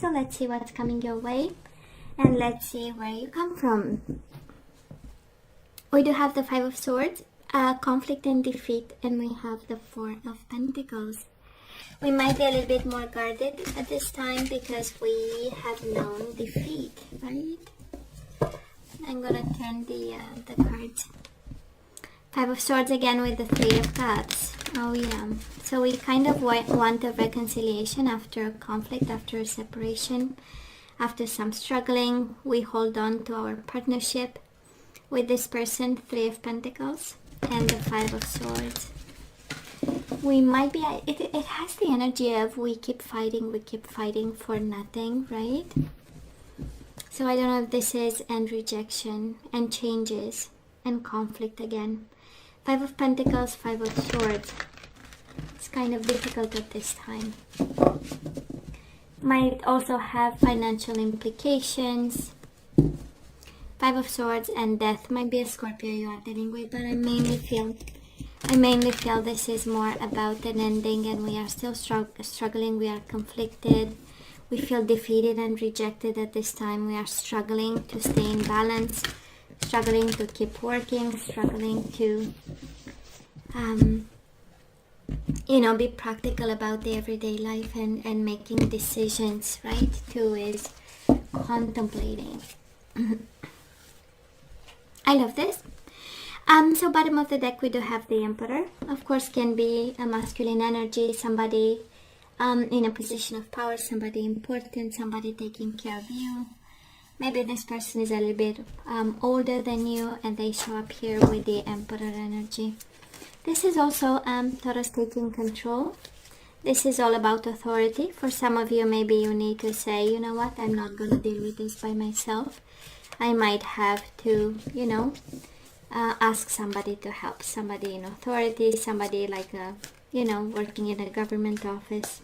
So let's see what's coming your way, and let's see where you come from. We do have the Five of Swords, conflict and defeat, and we have the Four of Pentacles. We might be a little bit more guarded at this time because we have known defeat, right? I'm gonna turn the cards. Five of Swords again with the Three of Cups. Oh yeah. So we kind of want a reconciliation after a conflict, after a separation, after some struggling. We hold on to our partnership with this person, Three of Pentacles, and the Five of Swords. We might be, it has the energy of we keep fighting for nothing, right? So I don't know if this is and rejection and changes and conflict again. Five of Pentacles, Five of Swords. It's kind of difficult at this time. Might also have financial implications. Five of Swords and Death. Might be a Scorpio you are dealing with, but I mainly feel this is more about an ending, and we are still struggling. We are conflicted. We feel defeated and rejected at this time. We are struggling to stay in balance, struggling to keep working, struggling to be practical about the everyday life and making decisions, right? Two is contemplating. I love this. So bottom of the deck we do have the Emperor. Of course, can be a masculine energy, somebody in a position of power, somebody important, somebody taking care of you. Maybe this person is a little bit older than you, and they show up here with the Emperor energy. This is also Taurus taking control. This is all about authority. For some of you, maybe you need to say, you know what, I'm not going to deal with this by myself. I might have to, ask somebody to help, somebody in authority, somebody like working in a government office.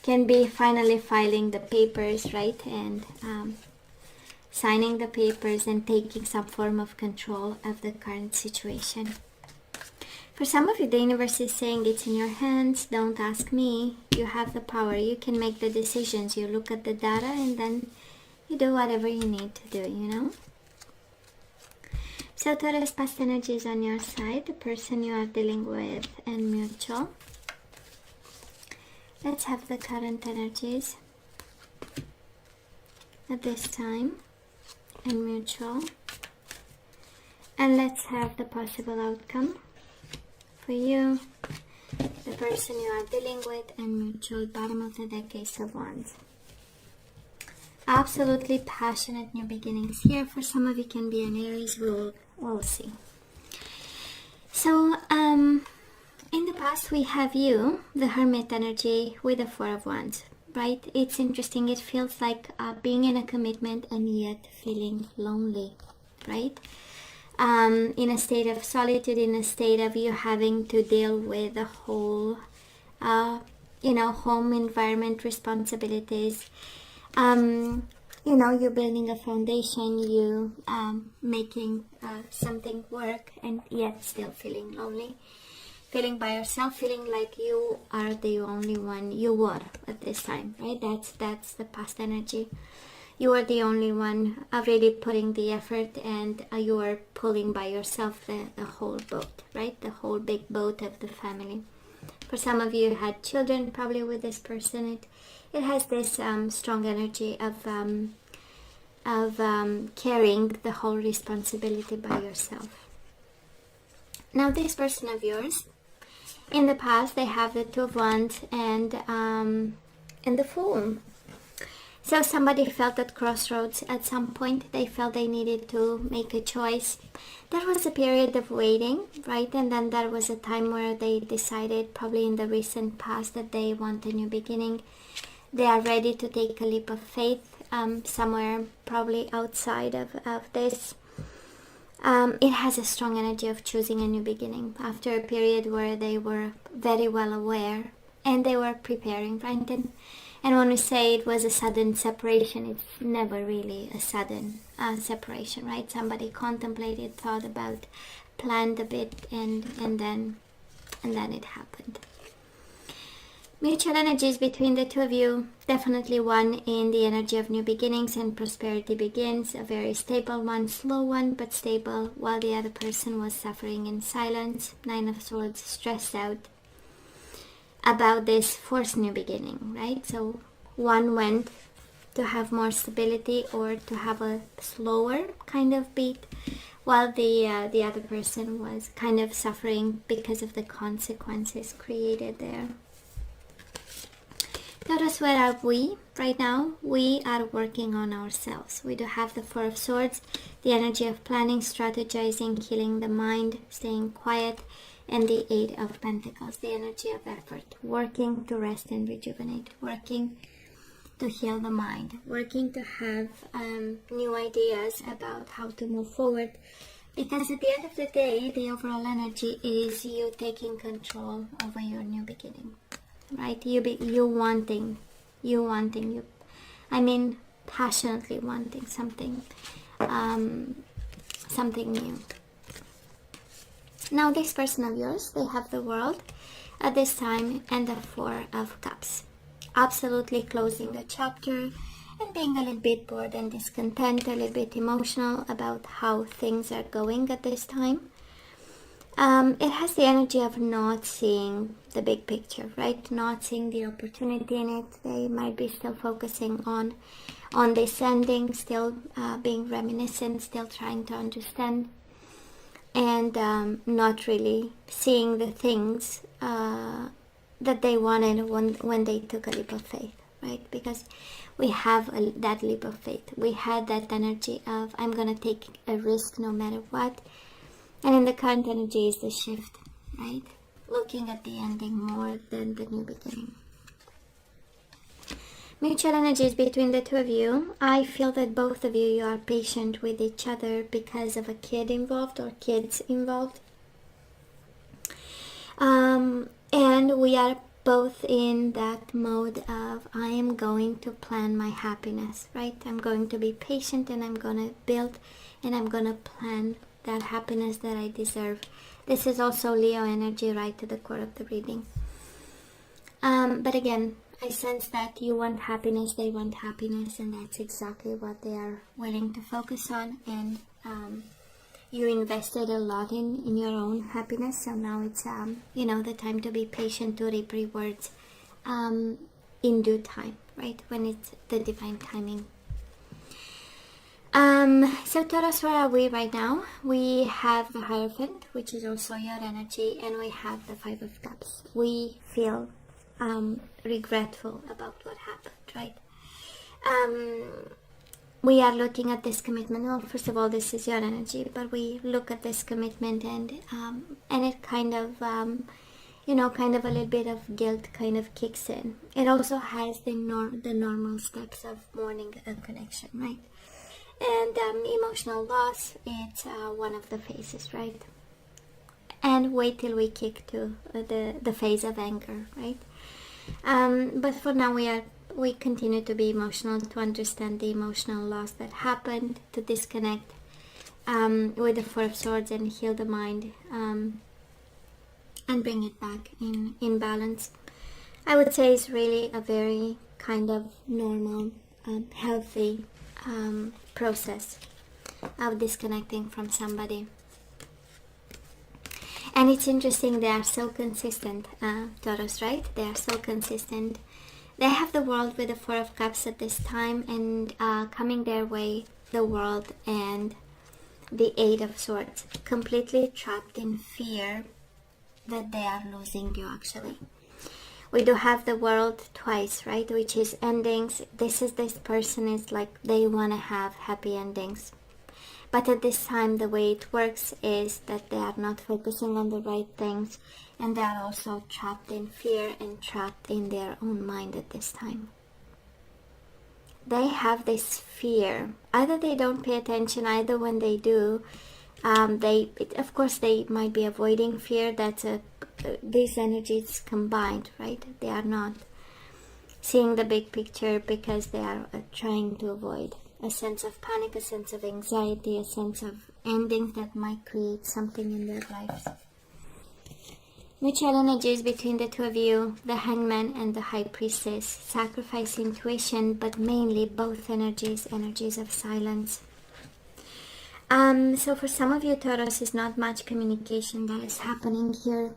Can be finally filing the papers, right, and signing the papers and taking some form of control of the current situation. For some of you, the universe is saying it's in your hands, don't ask me, you have the power, you can make the decisions, you look at the data and then you do whatever you need to do, So Taurus, past energy is on your side, the person you are dealing with, and mutual. Let's have the current energies at this time, and mutual. And let's have the possible outcome for you, the person you are dealing with, and mutual. Bottom of the deck, Ace of Wands. Absolutely passionate new beginnings here. For some of you, can be an Aries. We'll see. So in the past we have you, the Hermit energy, with the Four of Wands, right? It's interesting. It feels like being in a commitment and yet feeling lonely, right? In a state of solitude, in a state of you having to deal with the whole home environment responsibilities. You're building a foundation, you making something work, and yet still feeling lonely, feeling by yourself, feeling like you are the only one. You were at this time, right? That's the past energy. You are the only one really putting the effort, and you are pulling by yourself the whole boat, right? The whole big boat of the family. For some of you had children probably with this person. It has this strong energy of carrying the whole responsibility by yourself. Now this person of yours, in the past they have the Two of Wands and the Fool. So somebody felt at crossroads at some point. They felt they needed to make a choice. There was a period of waiting, right? And then there was a time where they decided, probably in the recent past, that they want a new beginning. They are ready to take a leap of faith somewhere probably outside of this. It has a strong energy of choosing a new beginning after a period where they were very well aware and they were preparing, right? And when we say it was a sudden separation, it's never really a sudden separation, right? Somebody contemplated, thought about, planned a bit, and then it happened. Mutual energies between the two of you. Definitely one in the energy of new beginnings and prosperity begins. A very stable one, slow one, but stable, while the other person was suffering in silence. Nine of Swords, stressed out about this forced new beginning, right? So one went to have more stability or to have a slower kind of beat, while the other person was kind of suffering because of the consequences created there. Taurus, where are we right now? We are working on ourselves. We do have the Four of Swords, the energy of planning, strategizing, healing the mind, staying quiet, and the Eight of Pentacles, the energy of effort, working to rest and rejuvenate, working to heal the mind, working to have new ideas about how to move forward. Because at the end of the day, the overall energy is you taking control over your new beginning. Right, passionately wanting something, something new. Now, this person of yours, they have the World at this time and the Four of Cups. Absolutely closing the chapter and being a little bit bored and discontent, a little bit emotional about how things are going at this time. It has the energy of not seeing the big picture, right? Not seeing the opportunity in it. They might be still focusing on this ending, still being reminiscent, still trying to understand, and not really seeing the things that they wanted when they took a leap of faith, right? Because we have that leap of faith. We had that energy of, I'm going to take a risk no matter what. And in the current energy is the shift, right? Looking at the ending more than the new beginning. Mutual energies between the two of you. I feel that both of you are patient with each other because of a kid involved or kids involved. And we are both in that mode of, I am going to plan my happiness, right? I'm going to be patient and I'm going to build and I'm going to plan that happiness that I deserve. This is also Leo energy, right to the core of the reading. But again, I sense that you want happiness, they want happiness, and that's exactly what they are willing to focus on. And you invested a lot in your own happiness, so now it's the time to be patient, to reap rewards in due time, right? When it's the divine timing. So Taurus, where are we right now? We have the Hierophant, which is also your energy, and we have the Five of Cups. We feel regretful about what happened, right? We are looking at this commitment. Well, first of all, this is your energy, but we look at this commitment and it kind of kind of a little bit of guilt kind of kicks in. It also has the normal steps of mourning a connection, right? And emotional loss, it's one of the phases, right? And wait till we kick to the phase of anger, right? But for now we continue to be emotional, to understand the emotional loss that happened, to disconnect with the Four of Swords and heal the mind and bring it back in balance. I would say it's really a very kind of normal, healthy process of disconnecting from somebody. And it's interesting, they are so consistent, Taurus, right? They are so consistent. They have the World with the Four of Cups at this time, and coming their way, the World and the Eight of Swords, completely trapped in fear that they are losing you, actually. We do have the World twice, right? Which is endings. This person is like they want to have happy endings. But at this time, the way it works is that they are not focusing on the right things. And they are also trapped in fear and trapped in their own mind at this time. They have this fear. Either they don't pay attention, either when they do, of course they might be avoiding fear. That's these energies combined, right? They are not seeing the big picture because they are trying to avoid a sense of panic, a sense of anxiety, a sense of endings that might create something in their lives. Mutual energies between the two of you, the Hangman and the High Priestess. Sacrifice, intuition, but mainly both energies of silence. So for some of you, Taurus, is not much communication that is happening here.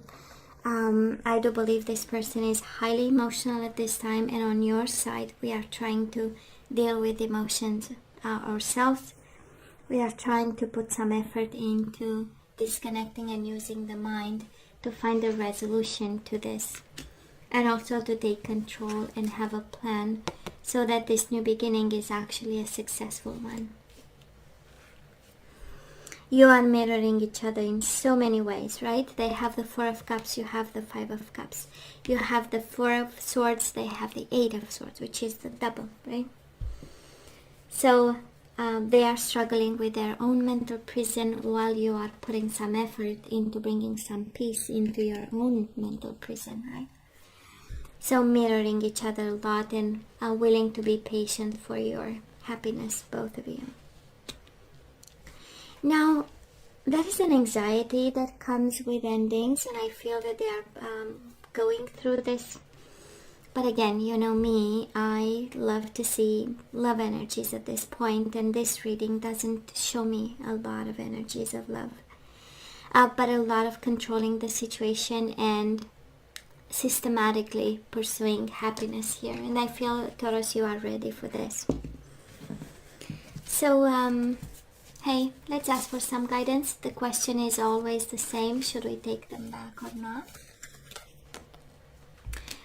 I do believe this person is highly emotional at this time, and on your side, we are trying to deal with emotions ourselves. We are trying to put some effort into disconnecting and using the mind to find a resolution to this, and also to take control and have a plan so that this new beginning is actually a successful one. You are mirroring each other in so many ways, right? They have the Four of Cups, you have the Five of Cups. You have the Four of Swords, they have the Eight of Swords, which is the double, right? So they are struggling with their own mental prison while you are putting some effort into bringing some peace into your own mental prison, right? So mirroring each other a lot and are willing to be patient for your happiness, both of you. Now, there is an anxiety that comes with endings, and I feel that they are going through this. But again, you know me, I love to see love energies at this point, and this reading doesn't show me a lot of energies of love, but a lot of controlling the situation and systematically pursuing happiness here. And I feel, Taurus, you are ready for this. So, hey, let's ask for some guidance. The question is always the same. Should we take them back or not?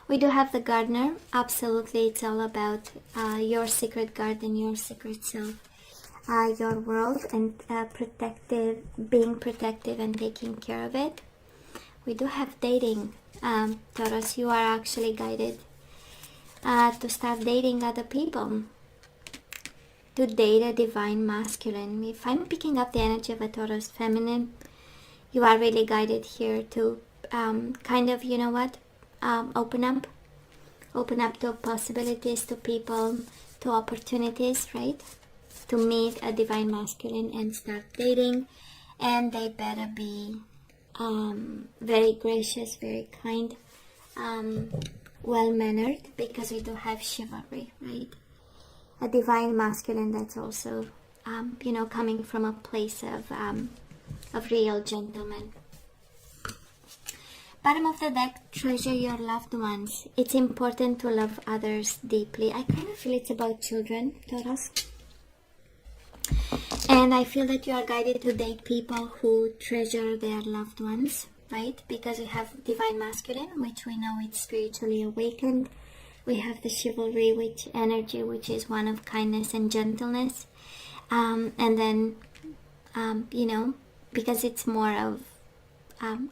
We do have the Gardener. Absolutely, it's all about your secret garden, your secret self, your world, and being protective and taking care of it. We do have dating. Taurus, you are actually guided to start dating other people, to date a divine masculine. If I'm picking up the energy of a Taurus feminine, you are really guided here to kind of, you know what, open up to possibilities, to people, to opportunities, right? To meet a divine masculine and start dating. And they better be very gracious, very kind, well-mannered, because we do have chivalry, right? A divine masculine that's also, you know, coming from a place of real gentleman. Bottom of the deck, treasure your loved ones. It's important to love others deeply. I kind of feel it's about children, Taurus. And I feel that you are guided to date people who treasure their loved ones, right? Because we have divine masculine, which we know it's spiritually awakened. We have the chivalry, which is one of kindness and gentleness. And then, you know, because it's more of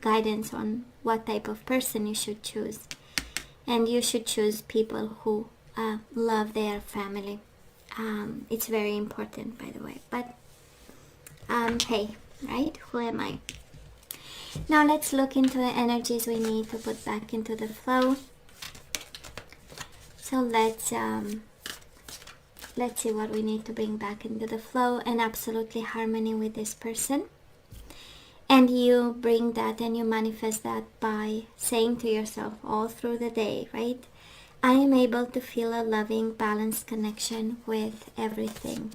guidance on what type of person you should choose. And you should choose people who love their family. It's very important, by the way. But, hey, right? Who am I? Now let's look into the energies we need to put back into the flow. So let's see what we need to bring back into the flow and absolutely harmony with this person. And you bring that and you manifest that by saying to yourself all through the day, right? I am able to feel a loving, balanced connection with everything.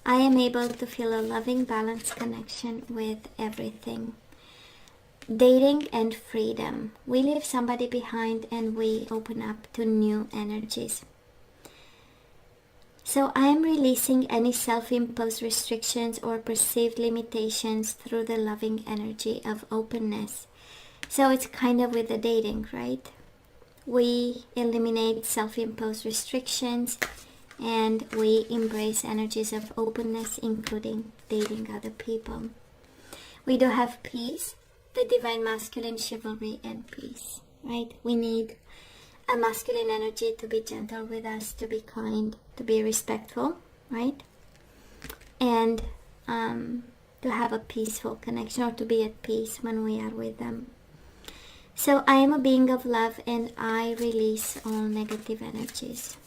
I am able to feel a loving, balanced connection with everything. Dating and freedom. We leave somebody behind and we open up to new energies. So I am releasing any self-imposed restrictions or perceived limitations through the loving energy of openness. So it's kind of with the dating, right? We eliminate self-imposed restrictions and we embrace energies of openness, including dating other people. We do have peace, the divine masculine, chivalry, and peace, right? We need a masculine energy to be gentle with us, to be kind, to be respectful, right? And to have a peaceful connection, or to be at peace when we are with them. So I am a being of love and I release all negative energies.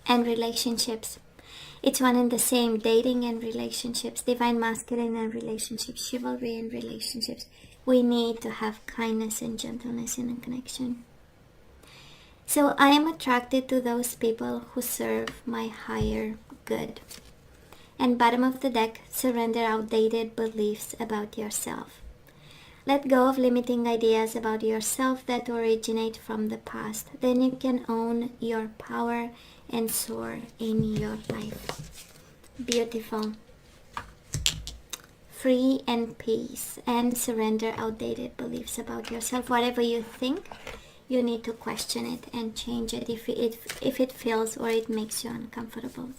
And relationships. It's one and the same, dating and relationships, divine masculine and relationships, chivalry and relationships, we need to have kindness and gentleness in a connection. So I am attracted to those people who serve my higher good. And bottom of the deck, surrender outdated beliefs about yourself. Let go of limiting ideas about yourself that originate from the past. Then you can own your power and soar in your life. Beautiful. Free and peace, and surrender outdated beliefs about yourself. Whatever you think, you need to question it and change it if it feels or it makes you uncomfortable.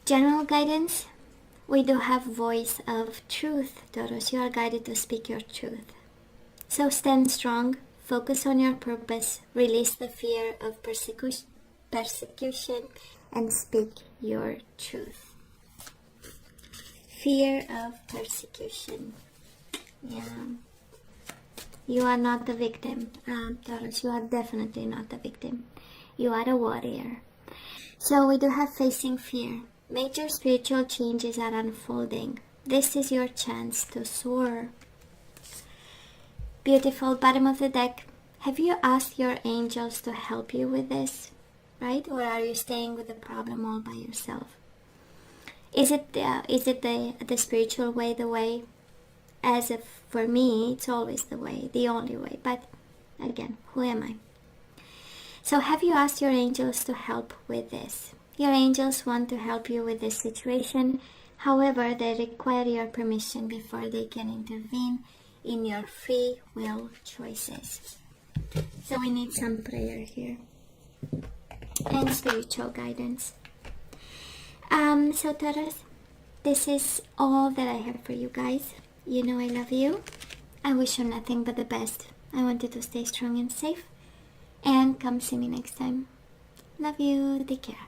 General guidance. We do have voice of truth, Taurus. You are guided to speak your truth. So stand strong, focus on your purpose, release the fear of persecution, and speak your truth. Fear of persecution. Yeah. You are not the victim, Taurus. You are definitely not the victim. You are a warrior. So we do have facing fear. Major spiritual changes are unfolding. This is your chance to soar. Beautiful. Bottom of the deck. Have you asked your angels to help you with this? Right? Or are you staying with the problem all by yourself? Is it the spiritual way the way? As if for me, it's always the way, the only way. But again, who am I? So have you asked your angels to help with this? Your angels want to help you with this situation. However, they require your permission before they can intervene in your free will choices. So we need some prayer here and spiritual guidance. So Taurus, this is all that I have for you guys. You know I love you. I wish you nothing but the best. I want you to stay strong and safe. And come see me next time. Love you. Take care.